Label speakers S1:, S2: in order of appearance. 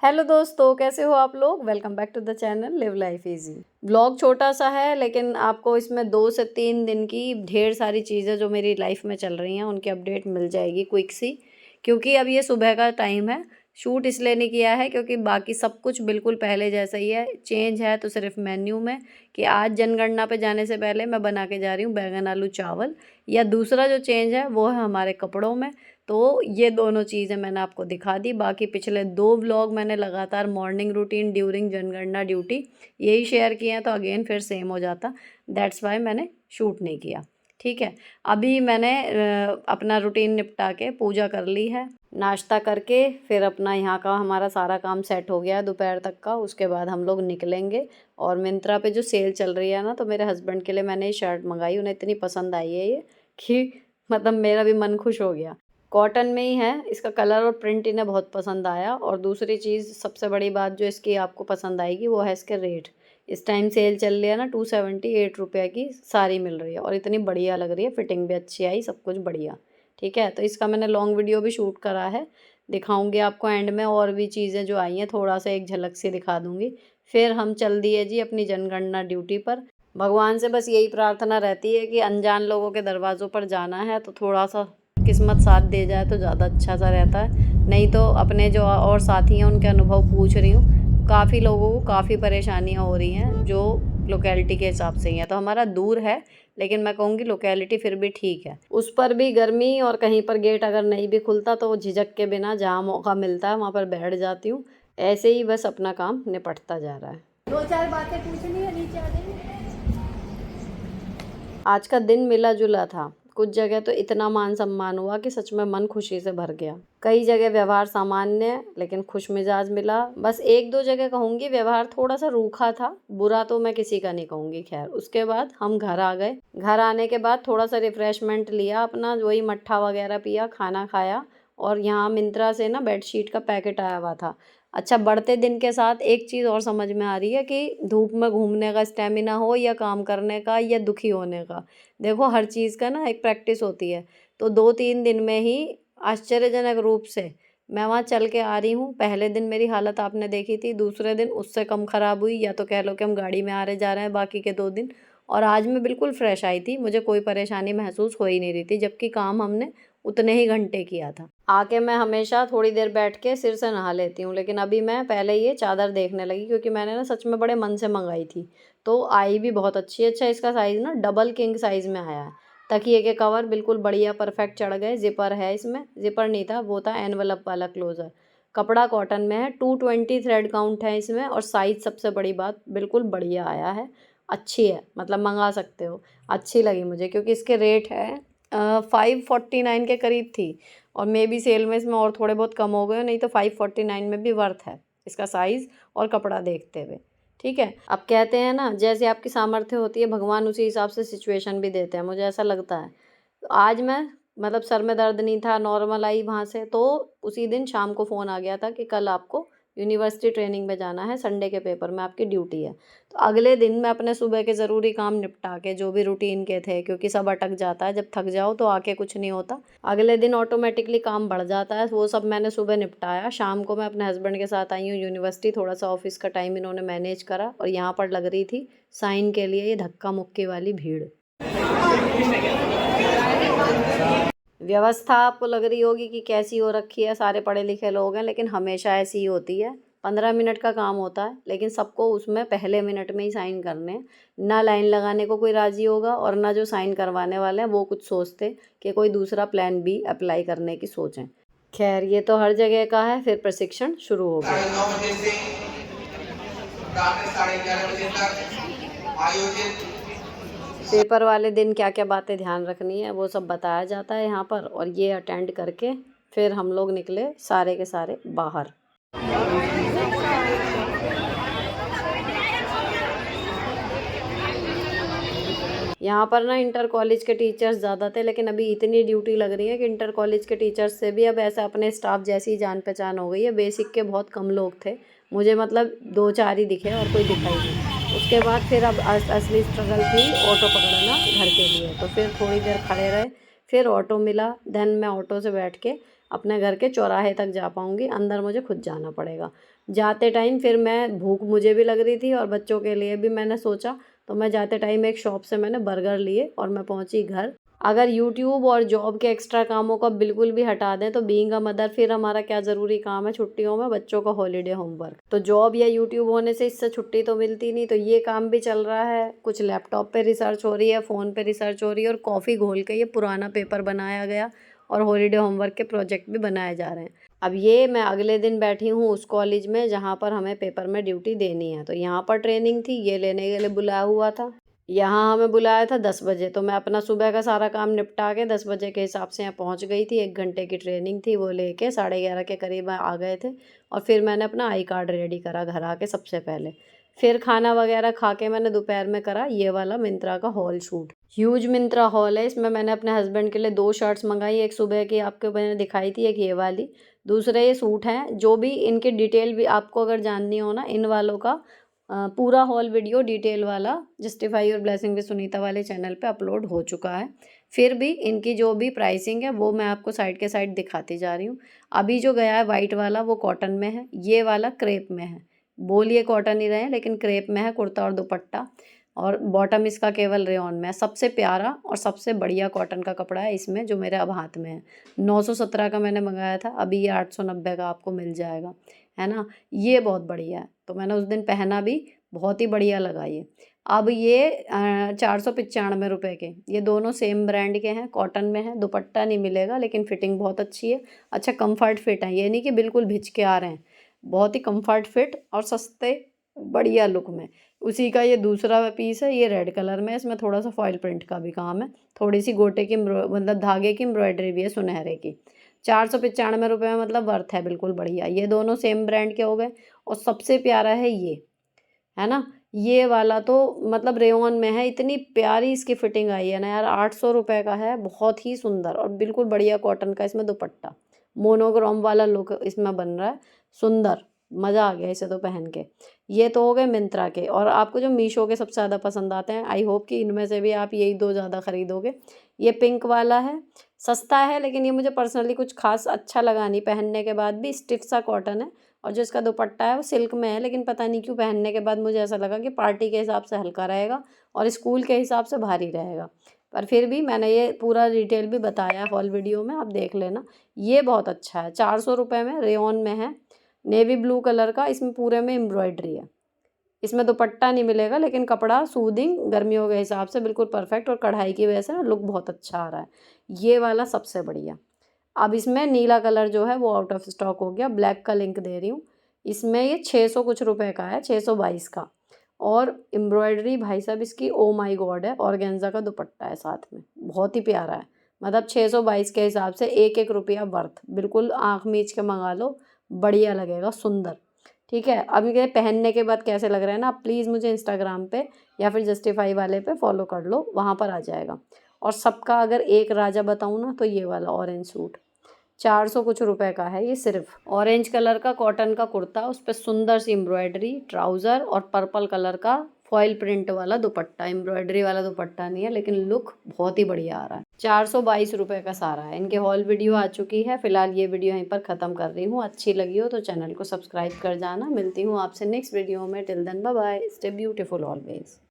S1: Hello दोस्तों, कैसे हो आप लोग। Welcome back to the channel live life easy. Blog छोटा सा है लेकिन आपको इसमें 2 से 3 दिन की ढेर सारी चीज़ें जो मेरी लाइफ में चल रही हैं उनकी अपडेट मिल जाएगी क्विक सी। क्योंकि अब ये सुबह का टाइम है। शूट इसलिए नहीं किया है क्योंकि बाकी सब कुछ बिल्कुल पहले जैसा ही है। चेंज है तो सिर्फ मेन्यू में कि आज जनगणना पे जाने से पहले मैं बना के जा रही हूँ बैगन आलू चावल। या दूसरा जो चेंज है वो है हमारे कपड़ों में। तो ये दोनों चीज़ें मैंने आपको दिखा दी। बाकी पिछले 2 व्लॉग मैंने लगातार मॉर्निंग रूटीन ड्यूरिंग जनगणना ड्यूटी यही शेयर किए हैं, तो अगेन फिर सेम हो जाता। दैट्स वाई मैंने शूट नहीं किया। ठीक है, अभी मैंने अपना रूटीन निपटा के पूजा कर ली है, नाश्ता करके फिर अपना यहाँ का हमारा सारा काम सेट हो गया है दोपहर तक का। उसके बाद हम लोग निकलेंगे। और मिंत्रा पे जो सेल चल रही है ना, तो मेरे हस्बैंड के लिए मैंने ये शर्ट मंगाई। उन्हें इतनी पसंद आई है ये कि मतलब मेरा भी मन खुश हो गया। कॉटन में ही है, इसका कलर और प्रिंट इन्हें बहुत पसंद आया। और दूसरी चीज़ सबसे बड़ी बात जो इसकी आपको पसंद आएगी वो है इसके रेट। इस टाइम सेल चल रही है ना, 278 रुपये की सारी मिल रही है और इतनी बढ़िया लग रही है। फिटिंग भी अच्छी आई, सब कुछ बढ़िया। ठीक है, तो इसका मैंने लॉन्ग वीडियो भी शूट करा है, दिखाऊंगी आपको एंड में। और भी चीज़ें जो आई हैं थोड़ा सा एक झलक से दिखा दूंगी। फिर हम चल दिए जी अपनी जनगणना ड्यूटी पर। भगवान से बस यही प्रार्थना रहती है कि अनजान लोगों के दरवाज़ों पर जाना है तो थोड़ा सा किस्मत साथ दे जाए तो ज़्यादा अच्छा सा रहता है। नहीं तो अपने जो और साथी हैं उनके अनुभव पूछ रही हूँ, काफ़ी लोगों को काफ़ी परेशानियाँ हो रही हैं जो लोकेलिटी के हिसाब से ही हैं। तो हमारा दूर है लेकिन मैं कहूँगी लोकेलिटी फिर भी ठीक है। उस पर भी गर्मी, और कहीं पर गेट अगर नहीं भी खुलता तो झिझक के बिना जहाँ मौका मिलता है वहाँ पर बैठ जाती हूँ। ऐसे ही बस अपना काम निपटता जा रहा है।
S2: 2-4 बातें पूछनी है, नीचे आ जाइए।
S1: आज का दिन मिला जुला था। कुछ जगह तो इतना मान सम्मान हुआ कि सच में मन खुशी से भर गया। कई जगह व्यवहार सामान्य लेकिन खुश मिजाज मिला। बस 1-2 जगह कहूँगी व्यवहार थोड़ा सा रूखा था। बुरा तो मैं किसी का नहीं कहूँगी। खैर, उसके बाद हम घर आ गए। घर आने के बाद थोड़ा सा रिफ्रेशमेंट लिया, अपना वही मट्ठा वगैरह पिया, खाना खाया। और यहाँ मिंत्रा से ना बेडशीट का पैकेट आया हुआ था। अच्छा, बढ़ते दिन के साथ एक चीज़ और समझ में आ रही है कि धूप में घूमने का स्टेमिना हो या काम करने का या दुखी होने का, देखो हर चीज़ का ना एक प्रैक्टिस होती है। तो 2-3 दिन में ही आश्चर्यजनक रूप से मैं वहाँ चल के आ रही हूँ। पहले दिन मेरी हालत आपने देखी थी, दूसरे दिन उससे कम ख़राब हुई, या तो कह लो कि हम गाड़ी में आ रहे जा रहे हैं बाकी के 2 दिन। और आज मैं बिल्कुल फ्रेश आई थी, मुझे कोई परेशानी महसूस हो ही नहीं रही थी, जबकि काम हमने उतने ही घंटे किया था। आके मैं हमेशा थोड़ी देर बैठ के सिर से नहा लेती हूँ, लेकिन अभी मैं पहले ये चादर देखने लगी क्योंकि मैंने ना सच में बड़े मन से मंगाई थी। तो आई भी बहुत अच्छी। अच्छा, इसका साइज़ ना डबल किंग साइज़ में आया है। तकिए के कवर बिल्कुल बढ़िया परफेक्ट चढ़ गए। जिपर है इसमें, जिपर नहीं था, वो था एनवलप वाला क्लोज़र। कपड़ा कॉटन में है, 220 थ्रेड काउंट है इसमें। और साइज़ सबसे बड़ी बात बिल्कुल बढ़िया आया है, अच्छी है, मतलब मंगा सकते हो। अच्छी लगी मुझे क्योंकि इसके रेट है 549 के करीब थी। और मे बी सेल में इसमें और थोड़े बहुत कम हो गए, नहीं तो 549 में भी वर्थ है इसका साइज़ और कपड़ा देखते हुए। ठीक है, अब कहते हैं ना जैसे आपकी सामर्थ्य होती है भगवान उसी हिसाब से सिचुएशन भी देते हैं, मुझे ऐसा लगता है। तो आज मैं मतलब सर में दर्द नहीं था, नॉर्मल आई वहाँ से। तो उसी दिन शाम को फ़ोन आ गया था कि कल आपको यूनिवर्सिटी ट्रेनिंग में जाना है, संडे के पेपर में आपकी ड्यूटी है। तो अगले दिन मैं अपने सुबह के ज़रूरी काम निपटा के जो भी रूटीन के थे, क्योंकि सब अटक जाता है जब थक जाओ तो आके कुछ नहीं होता, अगले दिन ऑटोमेटिकली काम बढ़ जाता है। वो सब मैंने सुबह निपटाया। शाम को मैं अपने हस्बैंड के साथ आई हूँ यूनिवर्सिटी। थोड़ा सा ऑफिस का टाइम इन्होंने मैनेज करा और यहाँ पर लग रही थी साइन के लिए ये धक्का मुक्की वाली भीड़। व्यवस्था आपको लग रही होगी कि कैसी हो रखी है, सारे पढ़े लिखे लोग हैं, लेकिन हमेशा ऐसी ही होती है। 15 मिनट का काम होता है लेकिन सबको उसमें पहले मिनट में ही साइन करने हैं। ना लाइन लगाने को कोई राज़ी होगा और ना जो साइन करवाने वाले हैं वो कुछ सोचते कि कोई दूसरा प्लान बी अप्लाई करने की सोचें। खैर, ये तो हर जगह का है। फिर प्रशिक्षण शुरू हो गया।
S3: 9:30 बजे से रात में 11:30 बजे तक आयोजित
S1: पेपर वाले दिन क्या क्या बातें ध्यान रखनी है वो सब बताया जाता है यहाँ पर। और ये अटेंड करके फिर हम लोग निकले सारे के सारे बाहर। यहाँ पर ना इंटर कॉलेज के टीचर्स ज़्यादा थे, लेकिन अभी इतनी ड्यूटी लग रही है कि इंटर कॉलेज के टीचर्स से भी अब ऐसा अपने स्टाफ जैसी जान पहचान हो गई है। बेसिक के बहुत कम लोग थे, मुझे मतलब 2-4 ही दिखे और कोई दिखा ही नहीं। उसके बाद फिर अब असली स्ट्रगल थी ऑटो पकड़ना घर के लिए। तो फिर थोड़ी देर खड़े रहे, फिर ऑटो मिला। देन मैं ऑटो से बैठ के अपने घर के चौराहे तक जा पाऊँगी, अंदर मुझे खुद जाना पड़ेगा। जाते टाइम फिर मैं भूख मुझे भी लग रही थी और बच्चों के लिए भी मैंने सोचा, तो मैं जाते टाइम एक शॉप से मैंने बर्गर लिए और मैं पहुंची घर। अगर यूट्यूब और जॉब के एक्स्ट्रा कामों का बिल्कुल भी हटा दें तो बीइंग अ मदर फिर हमारा क्या ज़रूरी काम है छुट्टियों में, बच्चों का हॉलीडे होमवर्क। तो जॉब या यूट्यूब होने से इससे छुट्टी तो मिलती नहीं, तो ये काम भी चल रहा है, कुछ लैपटॉप पे रिसर्च हो रही है, फ़ोन पे रिसर्च हो रही है और कॉफ़ी घोल के ये पुराना पेपर बनाया गया और हॉलीडे होमवर्क के प्रोजेक्ट भी बनाए जा रहे हैं। अब ये मैं अगले दिन बैठी हूँ उस कॉलेज में जहाँ पर हमें पेपर में ड्यूटी देनी है, तो यहाँ पर ट्रेनिंग थी, ये लेने के लिए बुलाया हुआ था। यहाँ हमें बुलाया था 10 बजे, तो मैं अपना सुबह का सारा काम निपटा के 10 बजे के हिसाब से यहाँ पहुँच गई थी। 1 घंटे की ट्रेनिंग थी, वो लेके 11:30 के करीब आ गए थे और फिर मैंने अपना आई कार्ड रेडी करा घर आके सबसे पहले। फिर खाना वगैरह खा के मैंने दोपहर में करा ये वाला मिंत्रा का hall shoot. Huge Myntra hall है, इसमें मैंने अपने हस्बैंड के लिए 2 शर्ट्स मंगाई, एक सुबह की आपको मैंने दिखाई थी, एक ये वाली। दूसरे ये सूट हैं, जो भी इनकी डिटेल भी आपको अगर जाननी हो ना, इन वालों का पूरा हॉल वीडियो डिटेल वाला justify your blessing with Sunita वाले चैनल पे अपलोड हो चुका है। फिर भी इनकी जो भी प्राइसिंग है वो मैं आपको साइड के साइड दिखाती जा रही हूँ। अभी जो गया है वाइट वाला वो कॉटन में है, ये वाला क्रेप में है। बोलिए कॉटन ही रहे लेकिन क्रेप में है, कुर्ता और दुपट्टा, और बॉटम इसका केवल रेयॉन में है। सबसे प्यारा और सबसे बढ़िया कॉटन का कपड़ा है इसमें जो मेरे अब हाथ में है। 917 का मैंने मंगाया था, अभी ये 890 का आपको मिल जाएगा, है ना। ये बहुत बढ़िया है, तो मैंने उस दिन पहना भी, बहुत ही बढ़िया लगा ये। अब ये 495 रुपये के, ये दोनों सेम ब्रांड के हैं, कॉटन में है, दुपट्टा नहीं मिलेगा लेकिन फिटिंग बहुत अच्छी है। अच्छा कंफर्ट फिट है, ये नहीं कि बिल्कुल भिज के आ रहे हैं, बहुत ही कंफर्ट फिट और सस्ते बढ़िया लुक में। उसी का ये दूसरा पीस है, ये रेड कलर में है, इसमें थोड़ा सा फॉइल प्रिंट का भी काम है, थोड़ी सी गोटे की मतलब धागे की एम्ब्रॉयडरी भी है सुनहरे की। 495 रुपये में मतलब वर्थ है, बिल्कुल बढ़िया। ये दोनों सेम ब्रांड के हो गए। और सबसे प्यारा है ये, है ना, ये वाला तो मतलब रेयॉन में है, इतनी प्यारी इसकी फिटिंग आई है ना यार। 800 रुपये का है, बहुत ही सुंदर और बिल्कुल बढ़िया कॉटन का इसमें दुपट्टा, मोनोक्रोम वाला लुक इसमें बन रहा है, सुंदर, मज़ा आ गया इसे तो पहन के। ये तो हो गए मिंत्रा के, और आपको जो मीशो के सबसे ज़्यादा पसंद आते हैं, आई होप कि इनमें से भी आप यही 2 ज़्यादा खरीदोगे। ये पिंक वाला है, सस्ता है लेकिन ये मुझे पर्सनली कुछ खास अच्छा लगा नहीं, पहनने के बाद भी स्टिफ सा कॉटन है, और जो इसका दुपट्टा है वो सिल्क में है, लेकिन पता नहीं क्यों पहनने के बाद मुझे ऐसा लगा कि पार्टी के हिसाब से हल्का रहेगा और स्कूल के हिसाब से भारी रहेगा। पर फिर भी मैंने ये पूरा डिटेल भी बताया हॉल वीडियो में, आप देख लेना। ये बहुत अच्छा है, 400 रुपये में, रेयॉन में है, नेवी ब्लू कलर का, इसमें पूरे में एम्ब्रॉयडरी है। इसमें दुपट्टा नहीं मिलेगा लेकिन कपड़ा सूदिंग गर्मियों के हिसाब से बिल्कुल परफेक्ट, और कढ़ाई की वजह से ना लुक बहुत अच्छा आ रहा है। ये वाला सबसे बढ़िया। अब इसमें नीला कलर जो है वो आउट ऑफ स्टॉक हो गया, ब्लैक का लिंक दे रही हूँ। इसमें ये 600 कुछ रुपए का है, 622 का, और एम्ब्रॉयडरी भाई साहब इसकी ओ माई गॉड है, ऑर्गेन्जा का दुपट्टा है साथ में, बहुत ही प्यारा है। मतलब 622 के हिसाब से 1-1 रुपया वर्थ, बिल्कुल आँख मीच के मंगा लो, बढ़िया लगेगा, सुंदर। ठीक है, अब ये पहनने के बाद कैसे लग रहा है ना, आप प्लीज़ मुझे इंस्टाग्राम पे या फिर जस्टिफाई वाले पे फॉलो कर लो, वहाँ पर आ जाएगा। और सबका अगर एक राजा बताऊँ ना तो ये वाला ऑरेंज सूट 400 कुछ रुपए का है। ये सिर्फ ऑरेंज कलर का कॉटन का कुर्ता, उस पर सुंदर सी एम्ब्रॉयडरी, ट्राउज़र और पर्पल कलर का फॉइल प्रिंट वाला दुपट्टा, एम्ब्रॉयडरी वाला दुपट्टा नहीं है लेकिन लुक बहुत ही बढ़िया आ रहा है। 422 रुपये का सारा है। इनके हॉल वीडियो आ चुकी है, फिलहाल ये वीडियो यहीं पर ख़त्म कर रही हूँ। अच्छी लगी हो तो चैनल को सब्सक्राइब कर जाना। मिलती हूँ आपसे नेक्स्ट वीडियो में, till then bye bye, stay beautiful always.